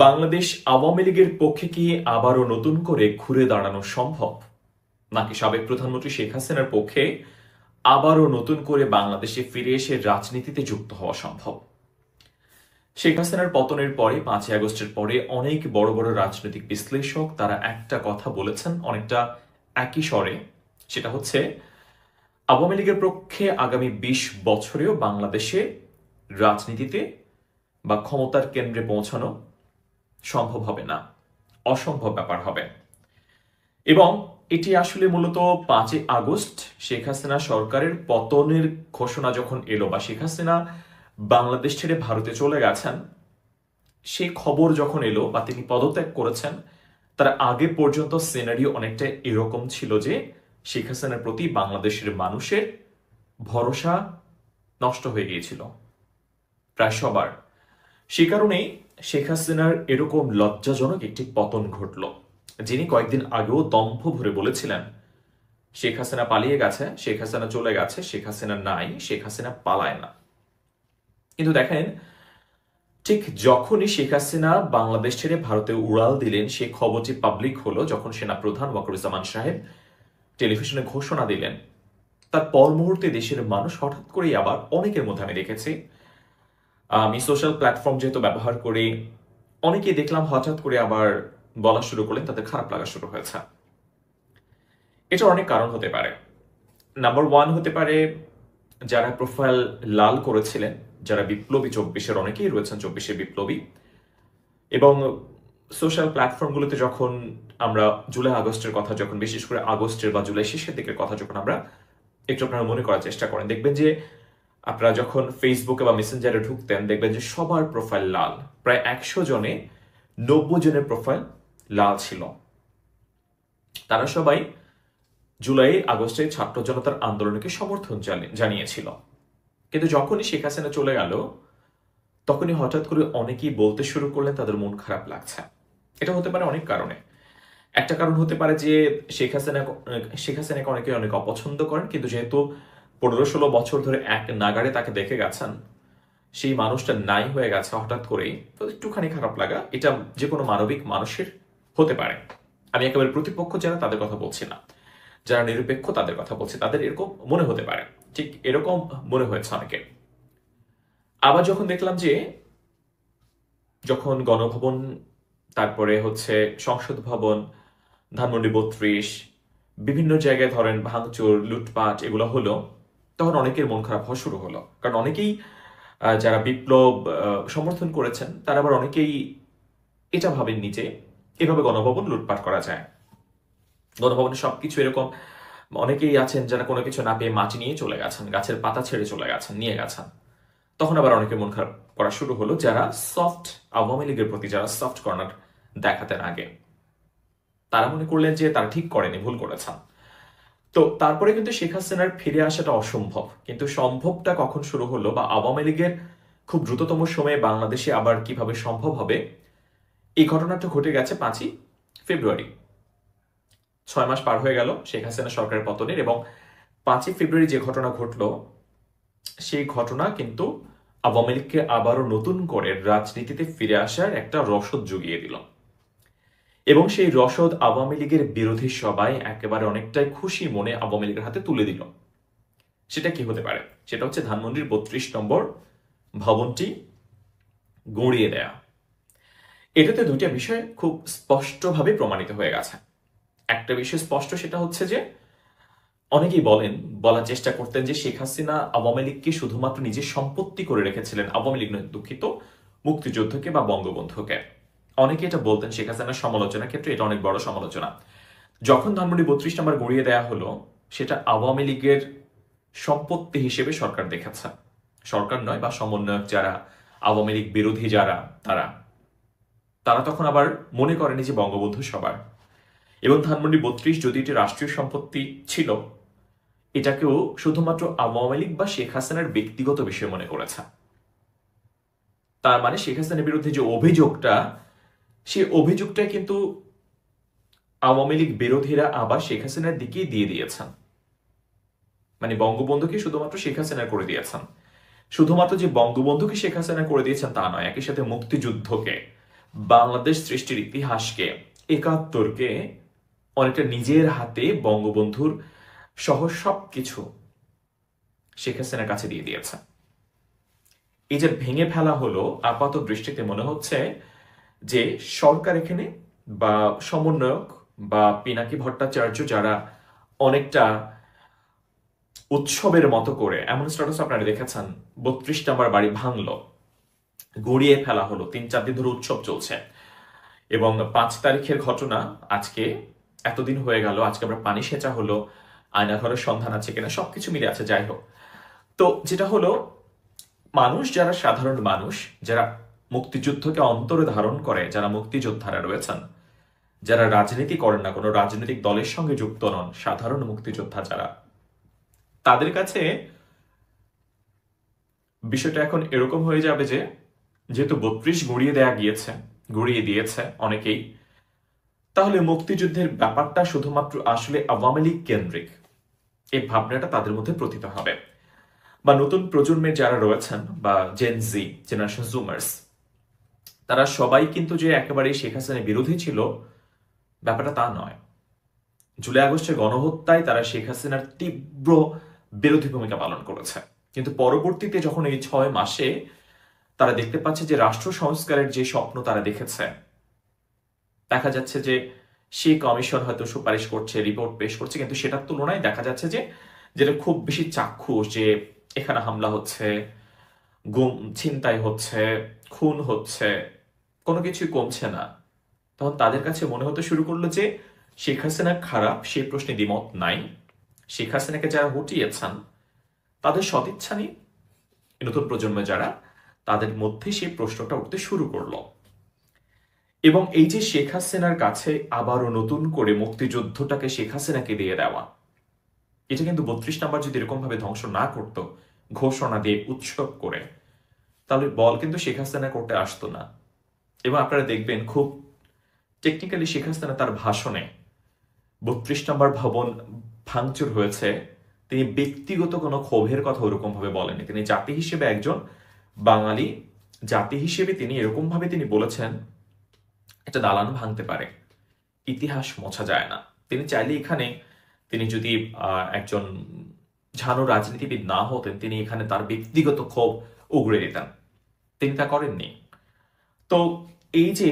বাংলাদেশ আওয়ামী লীগের পক্ষে কি আবারও নতুন করে ঘুরে দাঁড়ানো সম্ভব, নাকি সাবেক প্রধানমন্ত্রী শেখ হাসিনার পক্ষে আবারও নতুন করে বাংলাদেশে ফিরে এসে রাজনীতিতে যুক্ত হওয়া সম্ভব? শেখ হাসিনার পতনের পরে 5ই আগস্টের পরে অনেক বড় বড় রাজনৈতিক বিশ্লেষক তারা একটা কথা বলেছেন অনেকটা একই স্বরে। সেটা হচ্ছে আওয়ামী লীগের পক্ষে আগামী 20 বছরেও বাংলাদেশে রাজনীতিতে বা ক্ষমতার কেন্দ্রে পৌঁছানো সম্ভব হবে না, অসম্ভব ব্যাপার হবে। এবং এটি আসলে মূলত 5ই আগস্ট শেখ হাসিনা সরকারের পতনের ঘোষণা যখন এলো বা শেখ হাসিনা বাংলাদেশ ছেড়ে ভারতে চলে গেছেন সেই খবর যখন এলো বা তিনি পদত্যাগ করেছেন, তার আগে পর্যন্ত সিনারিও অনেকটা এরকম ছিল যে শেখ হাসিনার প্রতি বাংলাদেশের মানুষের ভরসা নষ্ট হয়ে গিয়েছিল প্রায় সবার। সে কারণেই শেখ হাসিনার এরকম লজ্জাজনক একটি পতন ঘটল। যিনি কয়েকদিন আগেও দম্ভ ভরে বলেছিলেন শেখ হাসিনা পালিয়ে গেছে, শেখ হাসিনা চলে গেছে, শেখ হাসিনা নাই, শেখ হাসিনা পালায় না। কিন্তু দেখেন, ঠিক যখনই শেখ হাসিনা বাংলাদেশ ছেড়ে ভারতে উড়াল দিলেন, সেই খবরটি পাবলিক হলো যখন সেনাপ্রধান ওয়াকারুজ্জামান সাহেব টেলিভিশনে ঘোষণা দিলেন, তার পর মুহূর্তে দেশের মানুষ হঠাৎ করেই আবার অনেকের মধ্যে আমি দেখেছি, আমি সোশ্যাল প্ল্যাটফর্ম যেহেতু ব্যবহার করি, অনেকেই দেখলাম হঠাৎ করে আবার বলা শুরু করলেন, তাদের খারাপ লাগা শুরু হয়েছে। এটার অনেক কারণ হতে পারে। নাম্বার 1 হতে পারে যারা প্রোফাইল লাল করেছিলেন, যারা বিপ্লবী 24-এর অনেকেই রয়েছেন 24-এর বিপ্লবী, এবং সোশ্যাল প্ল্যাটফর্মগুলোতে যখন আমরা জুলাই আগস্টের কথা, যখন বিশেষ করে আগস্টের বা জুলাই শেষের দিকের কথা যখন আমরা একটু আপনারা মনে করার চেষ্টা করেন, দেখবেন যে আপনারা যখন ফেসবুকে বা মেসেঞ্জারে ঢুকতেন দেখবেন যে সবার প্রোফাইল লাল। প্রায় 100 জনে 90 জনের প্রোফাইল লাল ছিল। তারা সবাই জুলাই আগস্টে ছাত্র জনতার আন্দোলনকে সমর্থন জানিয়েছিল। কিন্তু যখনই শেখ হাসিনা চলে গেল তখনই হঠাৎ করে অনেকেই বলতে শুরু করলেন তাদের মন খারাপ লাগছে। এটা হতে পারে অনেক কারণে। একটা কারণ হতে পারে যে শেখ হাসিনাকে অনেকে অনেক অপছন্দ করেন, কিন্তু যেহেতু 15-16 বছর ধরে এক নাগাড়ে তাকে দেখে গেছেন, সেই মানুষটা নাই হয়ে গেছে হঠাৎ করেই, তো একটুখানি খারাপ লাগা এটা যে কোনো মানবিক মানুষের হতে পারে। আমি একেবারে প্রতিপক্ষ যারা তাদের কথা বলছি না, যারা নিরপেক্ষ তাদের কথা বলছি, তাদের এরকম মনে হতে পারে। ঠিক এরকম মনে হয়েছে অনেকে। আবার যখন দেখলাম যে যখন গণভবন, তারপরে হচ্ছে সংসদ ভবন, ধানমন্ডি 32, বিভিন্ন জায়গায় ধরেন ভাঙচুর, লুটপাট এগুলো হলো, তখন অনেকের মন খারাপ হওয়া শুরু হলো। কারণ অনেকেই যারা বিপ্লব সমর্থন করেছেন তারা আবার অনেকেই এটা ভাবেননি যে এভাবে গণভবন লুটপাট করা যায়। গণভবনে সবকিছু এরকম, অনেকেই আছেন যারা কোনো কিছু না পেয়ে মাটি নিয়ে চলে গেছেন, গাছের পাতা ছেড়ে চলে গেছেন, নিয়ে গেছেন। তখন আবার অনেকের মন খারাপ করা শুরু হলো যারা সফট আওয়ামী লীগের প্রতি যারা সফট কর্নার দেখাতেন আগে, তারা মনে করলেন যে তারা ঠিক করেনি, ভুল করেছেন। তো তারপরে কিন্তু শেখ হাসিনার ফিরে আসাটা অসম্ভব। কিন্তু সম্ভবটা কখন শুরু হলো বা আওয়ামী লীগের খুব দ্রুততম সময়ে বাংলাদেশে আবার কিভাবে সম্ভব হবে, এই ঘটনাটা ঘটে গেছে 5ই ফেব্রুয়ারি। 6 মাস পার হয়ে গেল শেখ হাসিনা সরকারের পতনের, এবং 5ই ফেব্রুয়ারি যে ঘটনা ঘটলো সেই ঘটনা কিন্তু আওয়ামী লীগকে আবারও নতুন করে রাজনীতিতে ফিরে আসার একটা রসদ জুগিয়ে দিল। এবং সেই রসদ আওয়ামী লীগের বিরোধী সবাই একেবারে অনেকটাই খুশি মনে আওয়ামী লীগের হাতে তুলে দিল। সেটা কি হতে পারে? সেটা হচ্ছে ধানমন্ডির 32 নম্বর ভবনটি গড়িয়ে দেয়া। এটাতে দুইটা বিষয় খুব স্পষ্টভাবে প্রমাণিত হয়ে গেছে। একটা বিষয় স্পষ্ট, সেটা হচ্ছে যে অনেকেই বলার চেষ্টা করতেন যে শেখ হাসিনা আওয়ামী লীগকে শুধুমাত্র নিজের সম্পত্তি করে রেখেছিলেন, আওয়ামী লীগ নয়, দুঃখিত, মুক্তিযুদ্ধকে বা বঙ্গবন্ধুকে। অনেকে এটা বলতেন শেখ হাসিনার সমালোচনার ক্ষেত্রে এটা অনেক বড় সমালোচনা। যখন ধানমন্ডি 32 নম্বর গড়িয়ে দেয়া হলো, সেটা আওয়ামী লীগের সম্পত্তি হিসেবে সরকার দেখেছে। সরকার নয়, বা সমন্বয়ক যারা, আওয়ামী লীগ বিরোধী যারা, তারা তখন আবার মনে করেনি যে বঙ্গবন্ধু সবার। এবং ধানমন্ডি 32 যদি এটি রাষ্ট্রীয় সম্পত্তি ছিল, এটাকেও শুধুমাত্র আওয়ামী লীগ বা শেখ হাসিনার ব্যক্তিগত বিষয় মনে করেছে। তার মানে শেখ হাসিনার বিরুদ্ধে যে অভিযোগটা, সেই অভিযোগটা কিন্তু আওয়ামী লীগ বিরোধীরা আবার শেখ হাসিনার দিকেই দিয়ে দিয়েছেন। মানে বঙ্গবন্ধুকে শুধুমাত্র শেখ হাসিনা করে দিয়েছেন। শুধুমাত্র যে বঙ্গবন্ধুকে শেখ হাসিনা করে দিয়েছেন তা নয়, একই সাথে মুক্তিযুদ্ধকে, বাংলাদেশ সৃষ্টির ইতিহাসকে, ৭১কে অনেকটা নিজের হাতে বঙ্গবন্ধুর সহ সবকিছু শেখ হাসিনার কাছে দিয়ে দিয়েছে। এই যে ভেঙে ফেলা হলো, আপাত দৃষ্টিতে মনে হচ্ছে যে সরকার এখানে বা সমন্বয়ক বা পিনাকি ভট্টাচার্য, যারা অনেকটা উৎসবের মতো করে, এমন স্ট্যাটাস আপনারা দেখেছেন, ৩২ নম্বর বাড়ি ভাঙলো, গড়িয়ে ফেলা হলো, ৩-৪ দিন ধরে উৎসব চলছে, এবং ৫ তারিখের ঘটনা আজকে এতদিন হয়ে গেল, আজকে আমরা পানি সেচা হলো, আয়নাঘরের সন্ধান আছে কিনা, সবকিছু মিলে আছে। যাই হোক, তো যেটা হলো, মানুষ যারা সাধারণ মানুষ, যারা মুক্তিযুদ্ধকে অন্তরে ধারণ করে, যারা মুক্তিযোদ্ধারা রয়েছেন, যারা রাজনীতি করেন না, কোনো রাজনৈতিক দলের সঙ্গে যুক্ত নন, সাধারণ মুক্তিযোদ্ধা যারা, তাদের কাছে বিষয়টা এখন এরকম হয়ে যাবে যে যেহেতু ৩২ গড়িয়ে দিয়েছে অনেকেই, তাহলে মুক্তিযুদ্ধের ব্যাপারটা শুধুমাত্র আসলে আওয়ামী লীগ কেন্দ্রিক, এই ভাবনাটা তাদের মধ্যে প্রতীত হবে। বা নতুন প্রজন্মের যারা রয়েছেন, বা জেনজি, জেনারেশন জুমার্স, তারা সবাই কিন্তু যে একেবারে শেখ হাসিনার বিরোধী ছিল, ব্যাপারটা তা নয়। জুলাই আগস্টের গণহত্যায় তারা শেখ হাসিনার তীব্র বিরোধী ভূমিকা পালন করেছে, কিন্তু পরবর্তীতে যখন এই ৬ মাসে তারা দেখতে পাচ্ছে যে রাষ্ট্র সংস্কারের যে স্বপ্ন তারা দেখেছে, দেখা যাচ্ছে যে সেই কমিশন হয়তো সুপারিশ করছে, রিপোর্ট পেশ করছে, কিন্তু সেটার তুলনায় দেখা যাচ্ছে যে যেটা খুব বেশি চাক্ষুষ, যে এখানে হামলা হচ্ছে, গুম ছিনতাই হচ্ছে, খুন হচ্ছে, কোনো কিছুই কমছে না। তখন তাদের কাছে মনে হতে শুরু করলো যে শেখ হাসিনা খারাপ, সেই প্রশ্নে দ্বিমত নাই। শেখ হাসিনাকে যারা হটিয়েছেন তাদের সদিচ্ছা নেই, নতুন প্রজন্ম যারা, তাদের মধ্যে সেই প্রশ্নটা উঠতে শুরু করলো। এবং এই যে শেখ হাসিনার কাছে আবারও নতুন করে মুক্তিযুদ্ধটাকে শেখ হাসিনাকে দিয়ে দেওয়া, এটা কিন্তু ৩২ নাম্বার যদি এরকম ভাবে ধ্বংস না করত, ঘোষণা দিয়ে উৎসব করে, তাহলে বল কিন্তু শেখ হাসিনা করতে আসতো না। এবং আপনারা দেখবেন খুব টেকনিক্যালি শেখ হাসিনা তার ভাষণে ৩২ নম্বর ভবন ভাঙচুর হয়েছে, তিনি ব্যক্তিগত কোনো ক্ষোভের কথা ওরকম ভাবে বলেনি। তিনি জাতি হিসেবে একজন বাঙালি জাতি হিসেবে তিনি এরকম ভাবে তিনি বলেছেন, একটা দালান ভাঙতে পারে, ইতিহাস মোছা যায় না। তিনি চাইলে এখানে, তিনি যদি একজন ঝানু রাজনীতিবিদ না হতেন, তিনি এখানে তার ব্যক্তিগত ক্ষোভ উগড়ে দিতেন, তিনি তা করেননি। তো এই যে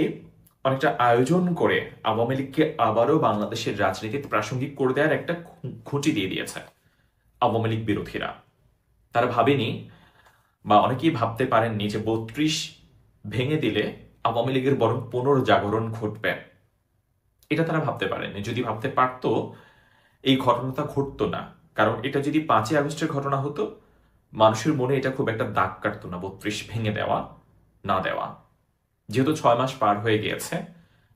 অনেকটা আয়োজন করে আওয়ামী লীগকে আবারও বাংলাদেশের রাজনীতিতে প্রাসঙ্গিক করে দেওয়ার একটা খুঁটি দিয়ে দিয়েছে আওয়ামী লীগ বিরোধীরা। তারা ভাবেনি, বা অনেকেই ভাবতে পারেননি যে ৩২ ভেঙে দিলে আওয়ামী লীগের বরং পুনর্জাগরণ ঘটবে, এটা তারা ভাবতে পারেননি। যদি ভাবতে পারত, এই ঘটনাটা ঘটতো না। কারণ এটা যদি ৫ই আগস্টের ঘটনা হতো, মানুষের মনে এটা খুব একটা দাগ কাটতো না, ৩২ ভেঙে দেওয়া না দেওয়া। যেহেতু ৬ মাস পার হয়ে গিয়েছে,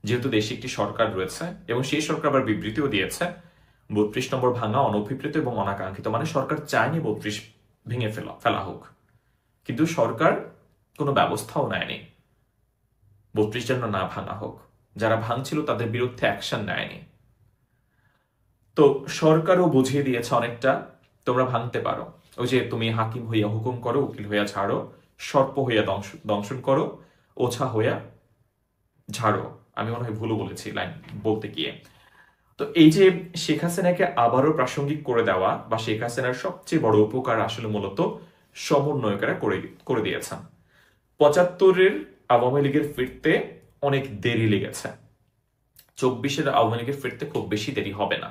যেহেতু দেশে একটি সরকার রয়েছে, এবং সেই সরকার আবার বিবৃতিও দিয়েছে ৩২ নম্বর ভাঙা অনভিপ্রেত এবং অনাকাঙ্ক্ষিত, মানে সরকার চায়নি ৩২ ভেঙে ফেলা হোক, কিন্তু সরকার কোনো ব্যবস্থাও নেয়নি ৩২ যেন না ভাঙা হোক। যারা ভাঙছিল তাদের বিরুদ্ধে অ্যাকশন নেয়নি। তো সরকারও বুঝিয়ে দিয়েছে অনেকটা, তোমরা ভাঙতে পারো, ওই যে তুমি হাকিম হইয়া হুকুম করো, উকিল হইয়া ছাড়ো, সর্প হইয়া দংশন করো, ওছা হইয়া ঝাড়ো। আমি মনে হয় ভুলও বলেছি লাইন বলতে গিয়ে। তো এই যে শেখ হাসিনাকে আবারও প্রাসঙ্গিক করে দেওয়া, বা শেখ হাসিনার সবচেয়ে বড় উপকার আসলে মূলত সমন্বয়করা করে দিয়েছেন। ৭৫-এর আওয়ামী লীগের ফিরতে অনেক দেরি লেগেছে, ২৪-এর আওয়ামী লীগের ফিরতে খুব বেশি দেরি হবে না।